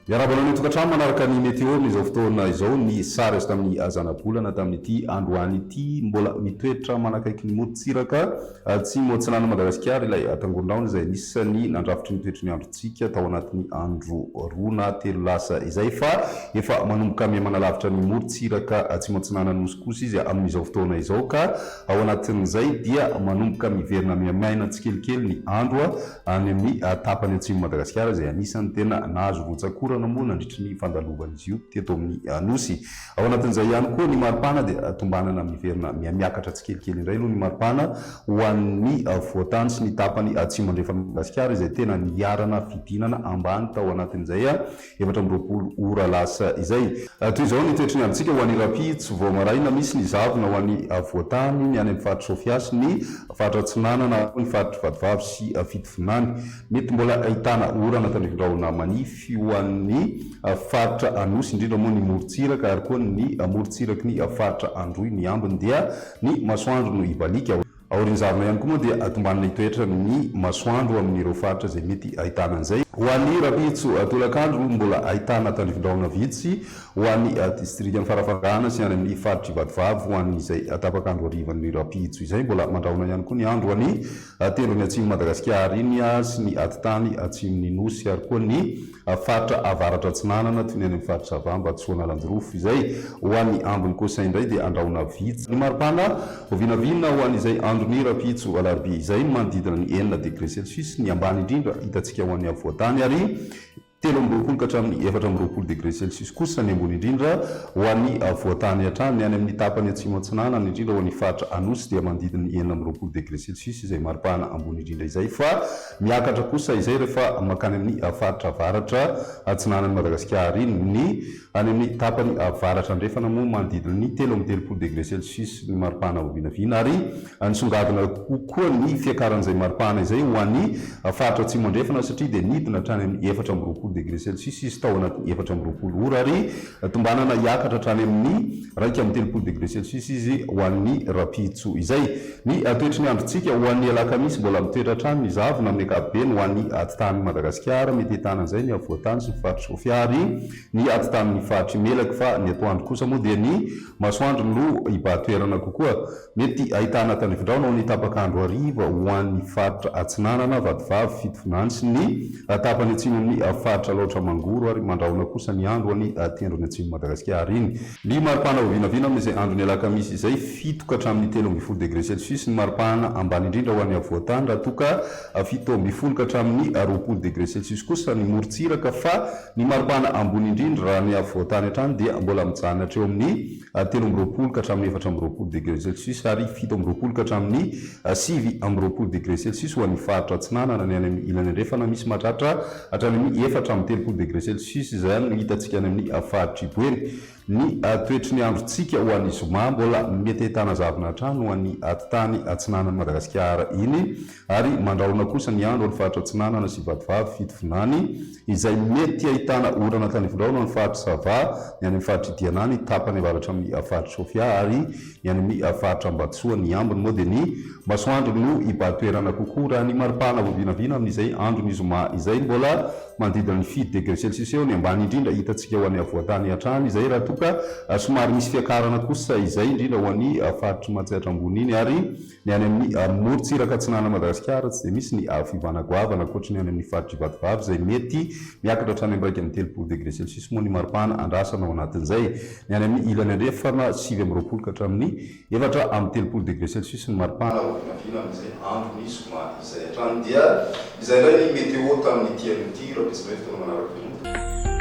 Miarabalany tokantrano manaraka ny météo izao fotoana izao ny sary azy tamin'ny azanabolana tamin'ity androany ity mbola mitoetra manakaiky ny morontsiraka tsy moatsinana Madagasikara ilay atangondraona izay nisany nandrafitry ny toetry ny androntsika tao anatin'ny andro roa na telo lasa izay fa efa manomboka mihamanalavitra ny morontsiraka tsy moatsinana nosy kosa izy amin'izao fotoana izao ka ao anatin'izay dia manomboka miverina miamaina tsikelikely ny andro any amin'ny tapany atsimo Madagasikara izay anisany tena nahazo rotsakora moa nandritry ny fandalovan'izy io teto amin'ny nosy. Ao anatin'izay ihany koa ny maripana dia tombanana miverina miakatra tsikelikely indray aloha ny maripana ho an'ny voatany sy ny tapany atsimo andrefan'ny Madagasikara izay tena niarana fidinana ambany tao anatin'izay 420 ora lasa izay. Toy izao ny toetry ny androntsika ho an'ny rapitsy vao maraina misy ny zavona ho an'ny voatany ny any amin'ny faritra Sofia sy ny faritra Atsinanana ny faritra Vadivavy sy Fitovinany. Mety mbola ahitana orana tandrifin-drahona manify ho an'ny faritra anosy indrindra moa ny morontsiraka ary koa ny morontsiraka ny faritra Androy ny ambiny dia ny masoandro no ibalika. Aorin'ny zavona ihany koa moa dia atombanina hitoetra ny masoandro amin'ireo faritra izay mety ahitana an'izay. Ho an'ny rapitso tolakandro mbola ahitana tandrifin-drahona vitsy ho an'ny distriktan'ny Farafangana sy any amin'ny faritra Vadivavy ho an'izay tapakandro arivan'ny rapitso izay mbola mandrahona ihany koa ny andro any tendrony atsimo Madagasikara iny sy ny atitany atsimon'ny nosy ary koa ny faritra avaratra Atsinanana toy ny any amin'ny faritra Savamba Tsoana Lanjirofo izay ho an'ny ambiny kosa indray dia andrahona vitsy. Ny maripana ho vinavina ho an'izay andron'ny rapitso alarobia izay manodidina ny 9 degré Celsius ny ambany indrindra hitantsika ho an'ny avoatany ary 3 ka hatramin'ny 4 degré Celsius kosa ny ambony indrindra ho an'ny voatany hatrany any amin'ny tapany atsimo Atsinanana indrindra ho an'ny faritra anosy dia manodidina ny 9 degré Celsius izay maripana ambony indrindra izay fa miakatra kosa izay rehefa makany amin'ny faritra avaratra Atsinanan'ny Madagasikara iny ny any amin'ny tapany avaratra andrefana moa manodidina ny 13 degré Celsius ny maripana ho vinavina ary nisongadina kokoa ny fiakaran'izay maripana izay ho an'ny faritra atsimo andrefana satria dia nidina hatrany amin'ny 4 degré Celsius izy tao anatin'ny 4 ora ary tombanana hiakatra hatrany amin'ny 30 degré Celsius izy ho an'ny rapitso izay. Ny toetry ny androntsika ho an'ny alakamisy mbola mitoetra hatrany ny zavona amin'ny ankapobeny ho an'ny atitany Madagasikara mety ahitana an'izay ny avoatany sy ny faritra Sofia ary ny atitan'ny faritra Imelaka fa ny atoandro kosa moa dia ny masoandro no ibatoerana kokoa mety ahitana tandrifin-drahona ho an'ny tapakandro ariva ho an'ny faritra Atsinanana Vadivavy Fitovinany sy ny tapany atsimo amin'ny faritra Laotra Mangoro ary mandrahona kosa ny andro any tendrony atsimo Madagasikara iny. Ny maripana ho vinavina amin'izay andron'ny alakamisy izay 7 ka hatramin'ny 13 degré Celsius ny maripana ambany indrindra ho an'ny avoatany raha toka 7 ka hatramin'ny 20 degré Celsius kosa ny morontsiraka fa ny maripana ambony indrindra raha ny avoatany hatrany dia mbola mijanona hatreo amin'ny 13 ka hatramin'ny 14 degré Celsius ary 17 ka hatramin'ny 9 degré Celsius ho an'ny faritra Atsinanana ny any amin'ny ilany andrefana misy mahatratra hatrany amin'ny 4 degré Celsius izay no hitantsika any amin'ny faritra Iboeny. Ny toetry ny androntsika ho an'ny zoma mbola mety ahitana zavona hatrany ho an'ny atitany Atsinanan'ny Madagasikara iny ary mandrahona kosa ny andro amin'ny faritra Atsinanana sy Vadivavy Fitovinany izay mety ahitana orana tandrifin-drahona ny faritra Sava ny any amin'ny faritra Idianany tapany avaratra amin'ny faritra Sofia ary ny any amin'ny faritra Ambatsoa ny ambiny moa dia ny masoandro no ibatoerana kokoa raha ny maripana ho vinavina amin'izay andro ny zoma izay mbola manodidina ny 7 degré Celsius eo ny ambany indrindra hitantsika ho an'ny avoatany hatrany izay raha toka somary misy fiakarana kosa izay indrindra ho an'ny faritra Matsahatra ambony iny ary ny any amin'ny morontsiraka Atsinanana Madagasikara tsy dia misy ny fivanagoavana ankoatra ny any amin'ny faritra Vadivavy izay mety miakatra hatrany amin'ny 30 degré Celsius moa ny maripana andrasana ao anatin'izay. Ny any amin'ny ilany andrefana 7 ka hatramin'ny 4 degré Celsius ny maripana ho vinavina amin'izay andro ny zoma izay hatrany dia izay indray ny météo tamin'ity amin'ity raha pesy fotoana manaraka.